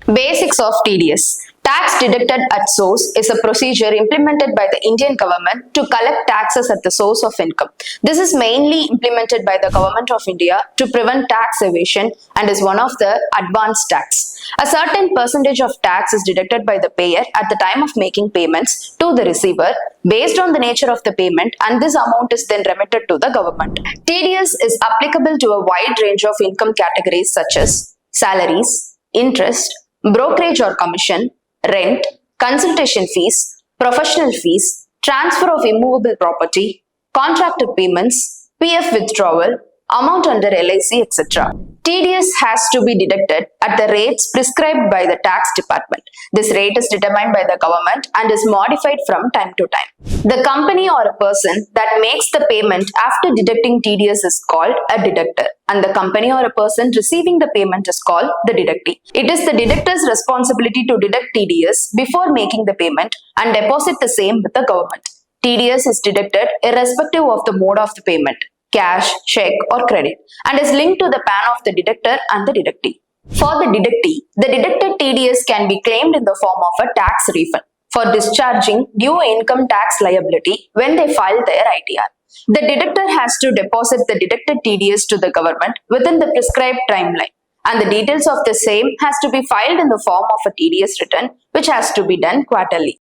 Basics of TDS. Tax deducted at source is a procedure implemented by the Indian government to collect taxes at the source of income. This is mainly implemented by the Government of India to prevent tax evasion and is one of the advanced tax. A certain percentage of tax is deducted by the payer at the time of making payments to the receiver based on the nature of the payment, and this amount is then remitted to the government. TDS is applicable to a wide range of income categories such as salaries, interest, brokerage or commission, rent, consultation fees, professional fees, transfer of immovable property, contracted payments, PF withdrawal, amount under LIC, etc. TDS has to be deducted at the rates prescribed by the tax department. This rate is determined by the government and is modified from time to time. The company or a person that makes the payment after deducting TDS is called a deductor, and the company or a person receiving the payment is called the deductee. It is the deductor's responsibility to deduct TDS before making the payment and deposit the same with the government. TDS is deducted irrespective of the mode of the payment, cash, check or credit, and is linked to the PAN of the deductor and the deductee. For the deductee, the deducted TDS can be claimed in the form of a tax refund for discharging due income tax liability when they file their ITR. The deductor has to deposit the deducted TDS to the government within the prescribed timeline, and the details of the same has to be filed in the form of a TDS return, which has to be done quarterly.